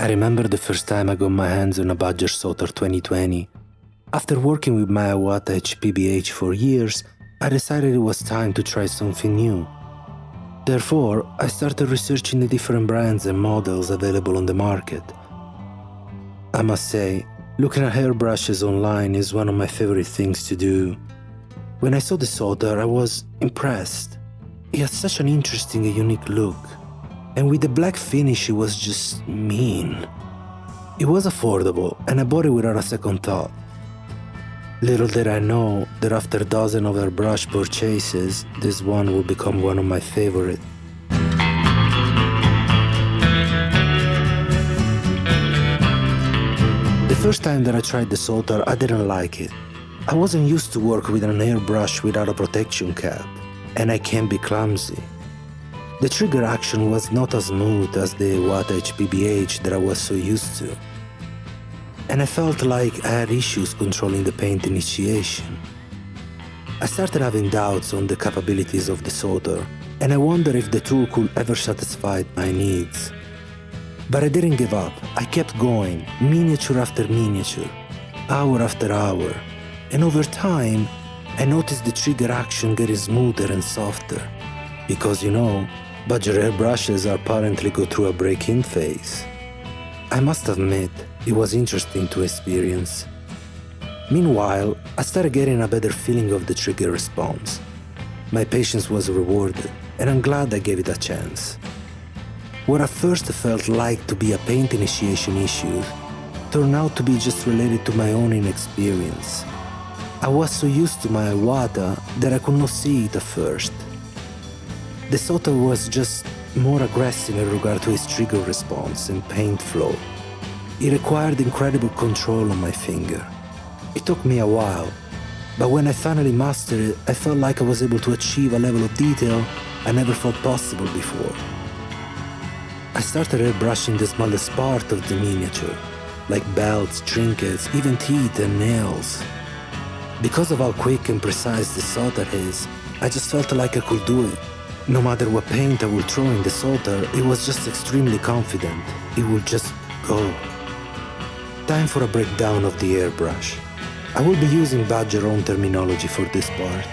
I remember the first time I got my hands on a Badger Sotar 2020. After working with my Iwata HPBH for years, I decided it was time to try something new. Therefore, I started researching the different brands and models available on the market. I must say, looking at hairbrushes online is one of my favorite things to do. When I saw the Sotar, I was impressed. It had such an interesting and unique look. And with the black finish, it was just mean. It was affordable, and I bought it without a second thought. Little did I know that after dozens of Airbrush purchases, this one would become one of my favorites. The first time that I tried the Sotar, I didn't like it. I wasn't used to work with an airbrush without a protection cap, and I can be clumsy. The trigger action was not as smooth as the Iwata HPBH that I was so used to. And I felt like I had issues controlling the paint initiation. I started having doubts on the capabilities of the Sotar, and I wondered if the tool could ever satisfy my needs. But I didn't give up. I kept going, miniature after miniature, hour after hour, and over time, I noticed the trigger action getting smoother and softer. Because Badger airbrushes apparently go through a break-in phase. I must admit, it was interesting to experience. Meanwhile, I started getting a better feeling of the trigger response. My patience was rewarded, and I'm glad I gave it a chance. What at first felt like to be a paint initiation issue turned out to be just related to my own inexperience. I was so used to my Iwata that I could not see it at first. The Sotar was just more aggressive in regard to its trigger response and paint flow. It required incredible control on my finger. It took me a while, but when I finally mastered it, I felt like I was able to achieve a level of detail I never thought possible before. I started airbrushing the smallest part of the miniature, like belts, trinkets, even teeth and nails. Because of how quick and precise the Sotar is, I just felt like I could do it. No matter what paint I would throw in the Sotar, it was just extremely confident. It would just go. Time for a breakdown of the airbrush. I will be using Badger own terminology for this part.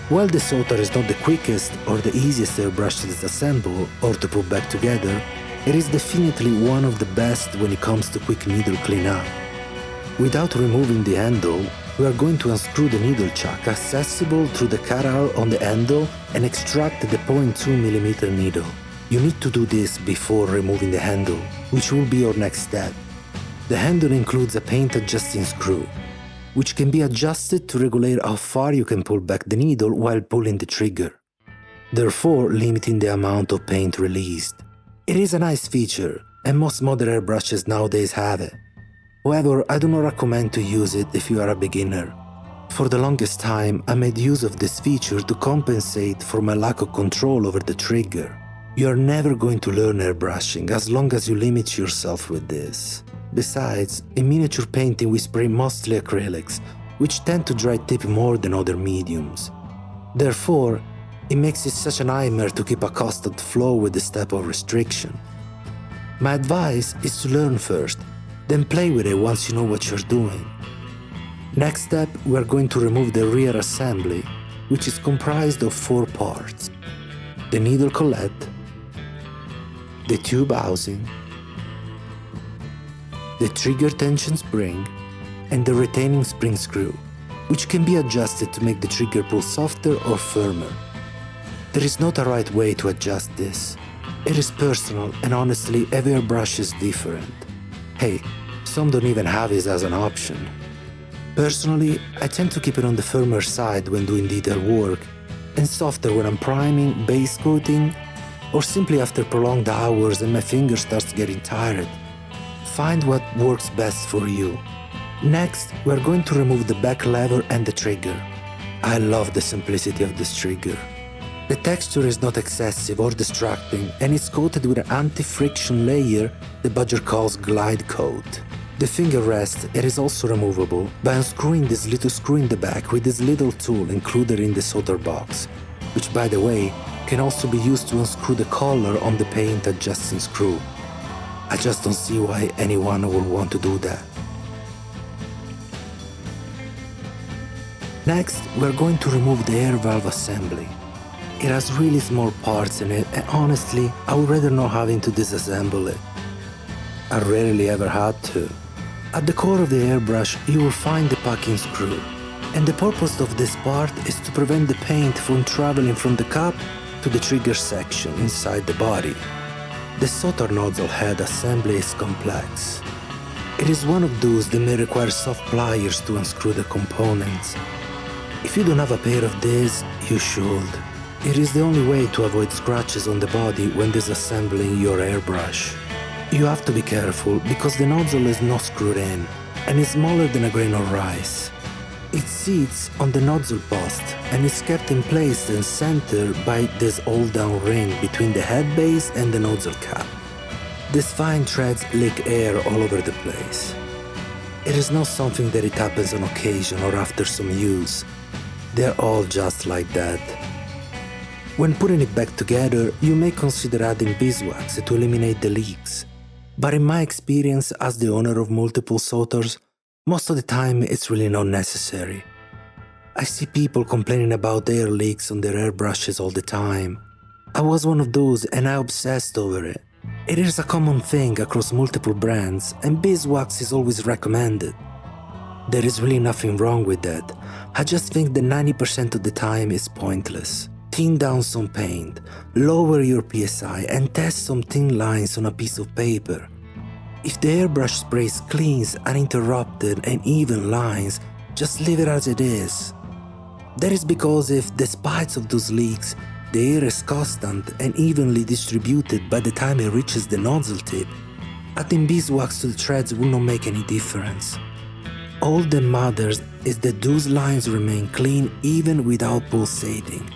While the Sotar is not the quickest or the easiest airbrush to disassemble or to put back together, it is definitely one of the best when it comes to quick needle cleanup. Without removing the handle, we are going to unscrew the needle chuck accessible through the cutout on the handle and extract the 0.2mm needle. You need to do this before removing the handle, which will be your next step. The handle includes a paint adjusting screw, which can be adjusted to regulate how far you can pull back the needle while pulling the trigger, therefore limiting the amount of paint released. It is a nice feature, and most modern airbrushes nowadays have it. However, I do not recommend to use it if you are a beginner. For the longest time, I made use of this feature to compensate for my lack of control over the trigger. You are never going to learn airbrushing as long as you limit yourself with this. Besides, in miniature painting we spray mostly acrylics, which tend to dry tip more than other mediums. Therefore, it makes it such a nightmare to keep a constant flow with this type of restriction. My advice is to learn first, then play with it once you know what you're doing. Next step, we are going to remove the rear assembly, which is comprised of 4 parts: the needle collet, the tube housing, the trigger tension spring, and the retaining spring screw, which can be adjusted to make the trigger pull softer or firmer. There is not a right way to adjust this. It is personal, and honestly, every airbrush is different. Hey, some don't even have it as an option. Personally, I tend to keep it on the firmer side when doing detail work, and softer when I'm priming, base coating, or simply after prolonged hours and my finger starts getting tired. Find what works best for you. Next, we are going to remove the back lever and the trigger. I love the simplicity of this trigger. The texture is not excessive or distracting, and it's coated with an anti-friction layer the Badger calls glide coat. The finger rest, it is also removable by unscrewing this little screw in the back with this little tool included in the Sotar box, which by the way, can also be used to unscrew the collar on the paint adjusting screw. I just don't see why anyone would want to do that. Next, we're going to remove the air valve assembly. It has really small parts in it, and honestly, I would rather not having to disassemble it. I rarely ever had to. At the core of the airbrush, you will find the packing screw, and the purpose of this part is to prevent the paint from traveling from the cap to the trigger section inside the body. The Sotar nozzle head assembly is complex. It is one of those that may require soft pliers to unscrew the components. If you don't have a pair of these, you should. It is the only way to avoid scratches on the body when disassembling your airbrush. You have to be careful because the nozzle is not screwed in and is smaller than a grain of rice. It sits on the nozzle post and is kept in place and centered by this hold-down ring between the head base and the nozzle cap. These fine threads leak air all over the place. It is not something that it happens on occasion or after some use. They're all just like that. When putting it back together, you may consider adding beeswax to eliminate the leaks. But in my experience as the owner of multiple Sotars, most of the time it's really not necessary. I see people complaining about air leaks on their airbrushes all the time. I was one of those and I obsessed over it. It is a common thing across multiple brands and beeswax is always recommended. There is really nothing wrong with that. I just think that 90% of the time is pointless. Thin down some paint, lower your PSI and test some thin lines on a piece of paper. If the airbrush sprays clean, uninterrupted and even lines, just leave it as it is. That is because if, despite of those leaks, the air is constant and evenly distributed by the time it reaches the nozzle tip, adding beeswax to the threads will not make any difference. All that matters is that those lines remain clean even without pulsating.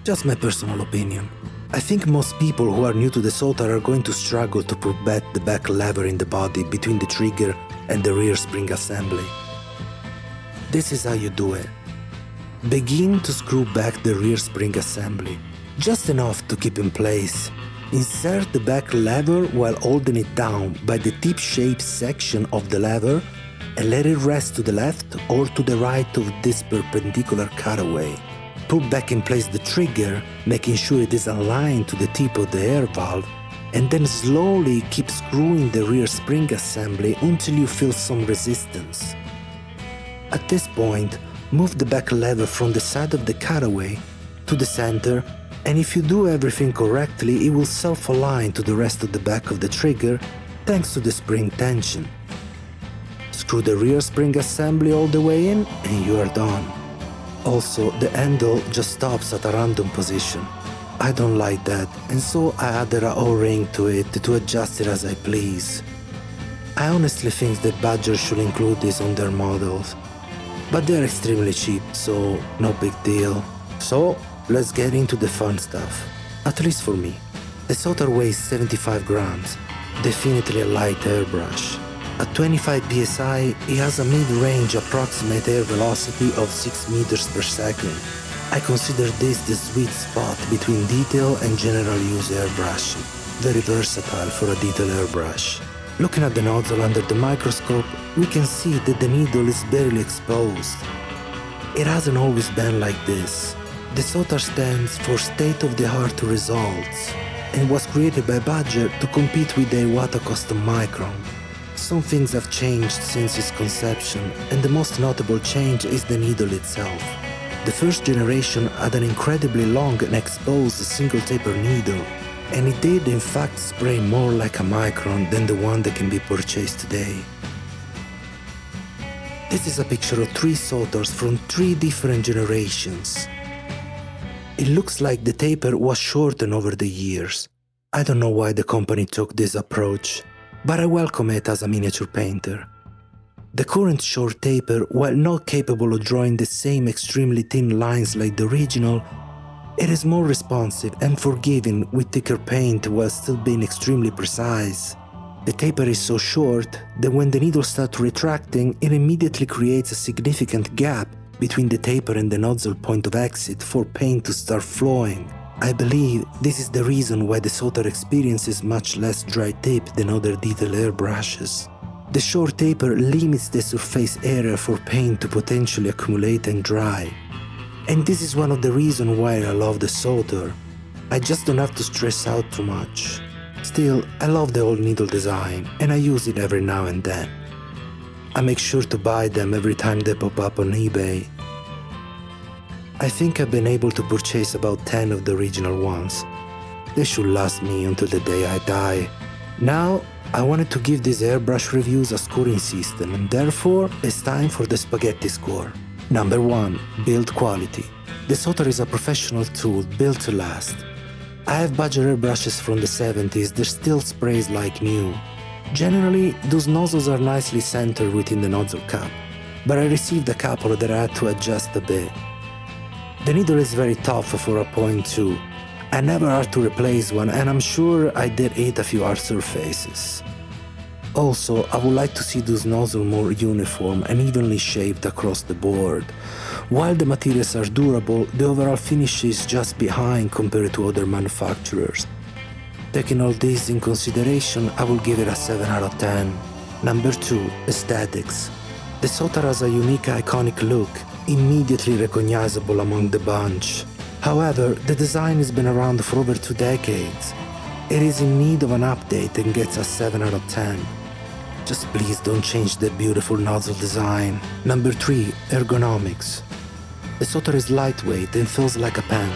Just my personal opinion. I think most people who are new to the Sotar are going to struggle to put back the back lever in the body between the trigger and the rear spring assembly. This is how you do it. Begin to screw back the rear spring assembly, just enough to keep in place. Insert the back lever while holding it down by the tip-shaped section of the lever and let it rest to the left or to the right of this perpendicular cutaway. Put back in place the trigger, making sure it is aligned to the tip of the air valve, and then slowly keep screwing the rear spring assembly until you feel some resistance. At this point, move the back lever from the side of the cutaway to the center, and if you do everything correctly, it will self-align to the rest of the back of the trigger thanks to the spring tension. Screw the rear spring assembly all the way in and you are done. Also, the handle just stops at a random position. I don't like that, and so I added a O-ring to it to adjust it as I please. I honestly think that Badger should include this on their models, but they're extremely cheap, so no big deal. So, let's get into the fun stuff, at least for me. The Sotar weighs 75 grams, definitely a light airbrush. At 25 psi, it has a mid-range approximate air velocity of 6 meters per second. I consider this the sweet spot between detail and general use airbrushing. Very versatile for a detail airbrush. Looking at the nozzle under the microscope, we can see that the needle is barely exposed. It hasn't always been like this. The Sotar stands for state-of-the-art results and was created by Badger to compete with the Iwata Custom Micron. Some things have changed since its conception, and the most notable change is the needle itself. The first generation had an incredibly long and exposed single taper needle, and it did in fact spray more like a micron than the one that can be purchased today. This is a picture of 3 Sotars from 3 different generations. It looks like the taper was shortened over the years. I don't know why the company took this approach, but I welcome it as a miniature painter. The current short taper, while not capable of drawing the same extremely thin lines like the original, it is more responsive and forgiving with thicker paint while still being extremely precise. The taper is so short that when the needle starts retracting, it immediately creates a significant gap between the taper and the nozzle point of exit for paint to start flowing. I believe this is the reason why the Sotar experiences much less dry tip than other detail airbrushes. The short taper limits the surface area for paint to potentially accumulate and dry. And this is one of the reasons why I love the Sotar. I just don't have to stress out too much. Still, I love the old needle design and I use it every now and then. I make sure to buy them every time they pop up on eBay. I think I've been able to purchase about 10 of the original ones. They should last me until the day I die. Now, I wanted to give these airbrush reviews a scoring system, and therefore it's time for the spaghetti score. Number 1. Build quality. The Sotar is a professional tool built to last. I have budget airbrushes from the 70s that still sprays like new. Generally, those nozzles are nicely centered within the nozzle cap, but I received a couple that I had to adjust a bit. The needle is very tough for a 0.2. I never had to replace one, and I'm sure I did hit a few hard surfaces. Also, I would like to see those nozzles more uniform and evenly shaped across the board. While the materials are durable, the overall finish is just behind compared to other manufacturers. Taking all this in consideration, I will give it a 7 out of 10. Number 2. Aesthetics. The Sotar has a unique iconic look, immediately recognizable among the bunch. However, the design has been around for over 2 decades. It is in need of an update and gets a 7 out of 10. Just please don't change the beautiful nozzle design. Number 3. Ergonomics. The Sotar is lightweight and feels like a pen.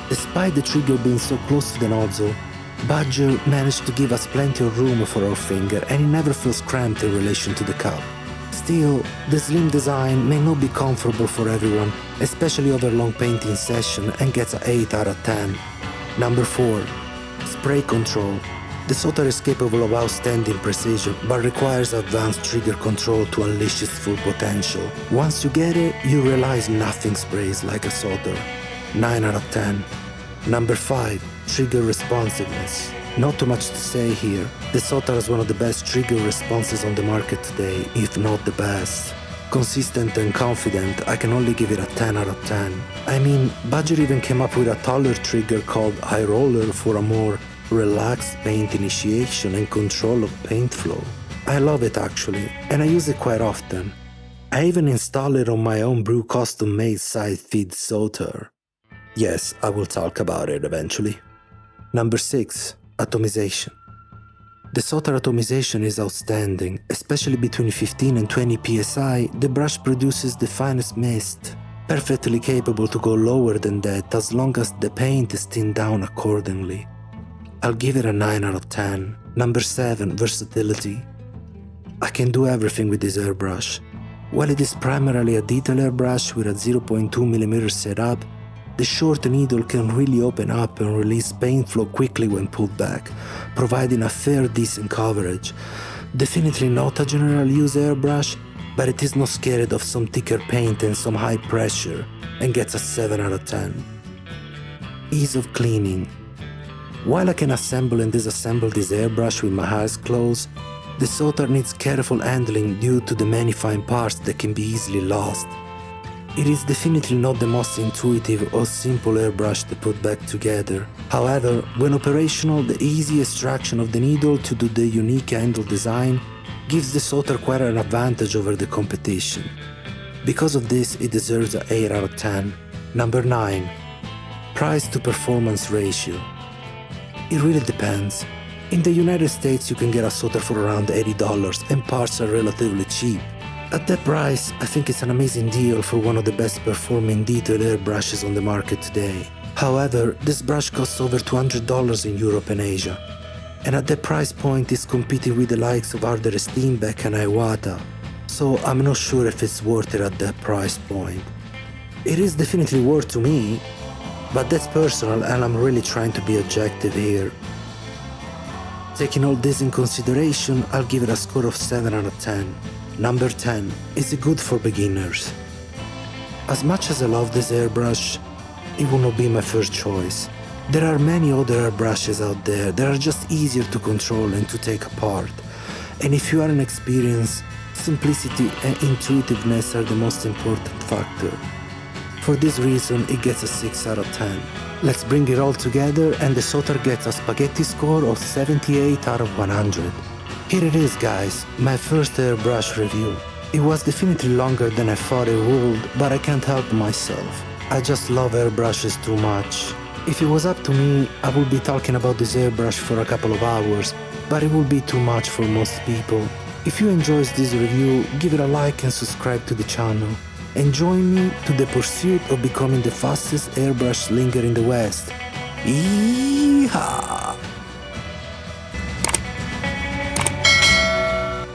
Despite the trigger being so close to the nozzle, Badger managed to give us plenty of room for our finger and it never feels cramped in relation to the cup. Still, the slim design may not be comfortable for everyone, especially over long painting session, and gets an 8 out of 10. Number 4. Spray control. The Sotar is capable of outstanding precision, but requires advanced trigger control to unleash its full potential. Once you get it, you realize nothing sprays like a Sotar. 9 out of 10. Number 5. Trigger responsiveness. Not too much to say here. The Sotar is one of the best trigger responses on the market today, if not the best. Consistent and confident, I can only give it a 10 out of 10. I mean, Badger even came up with a taller trigger called High Roller for a more relaxed paint initiation and control of paint flow. I love it actually, and I use it quite often. I even install it on my own brew custom-made side-feed Sotar. Yes, I will talk about it eventually. Number 6. Atomization. The Sotar atomization is outstanding, especially between 15 and 20 psi. The brush produces the finest mist, perfectly capable to go lower than that as long as the paint is thinned down accordingly. I'll give it a 9 out of 10. Number 7. Versatility. I can do everything with this airbrush. While it is primarily a detail airbrush with a 0.2mm setup, the short needle can really open up and release paint flow quickly when pulled back, providing a fair decent coverage. Definitely not a general use airbrush, but it is not scared of some thicker paint and some high pressure, and gets a 7 out of 10. Ease of cleaning. While I can assemble and disassemble this airbrush with my eyes closed, the Sotar needs careful handling due to the many fine parts that can be easily lost. It is definitely not the most intuitive or simple airbrush to put back together. However, when operational, the easy extraction of the needle to do the unique handle design gives the Sotar quite an advantage over the competition. Because of this, it deserves an 8 out of 10. Number 9. Price to performance ratio. It really depends. In the United States, you can get a Sotar for around $80 and parts are relatively cheap. At that price, I think it's an amazing deal for one of the best performing detail airbrushes on the market today. However, this brush costs over $200 in Europe and Asia. And at that price point, it's competing with the likes of Ardere Steenbeck and Iwata. So I'm not sure if it's worth it at that price point. It is definitely worth to me, but that's personal and I'm really trying to be objective here. Taking all this in consideration, I'll give it a score of 7 out of 10. Number 10. Is it good for beginners? As much as I love this airbrush, it will not be my first choice. There are many other airbrushes out there that are just easier to control and to take apart. And if you are inexperienced, simplicity and intuitiveness are the most important factor. For this reason, it gets a 6 out of 10. Let's bring it all together and the Sotar gets a spaghetti score of 78 out of 100. Here it is, guys, my first airbrush review. It was definitely longer than I thought it would, but I can't help myself. I just love airbrushes too much. If it was up to me, I would be talking about this airbrush for a couple of hours, but it would be too much for most people. If you enjoyed this review, give it a like and subscribe to the channel. And join me to the pursuit of becoming the fastest airbrush slinger in the West. Yeehaw!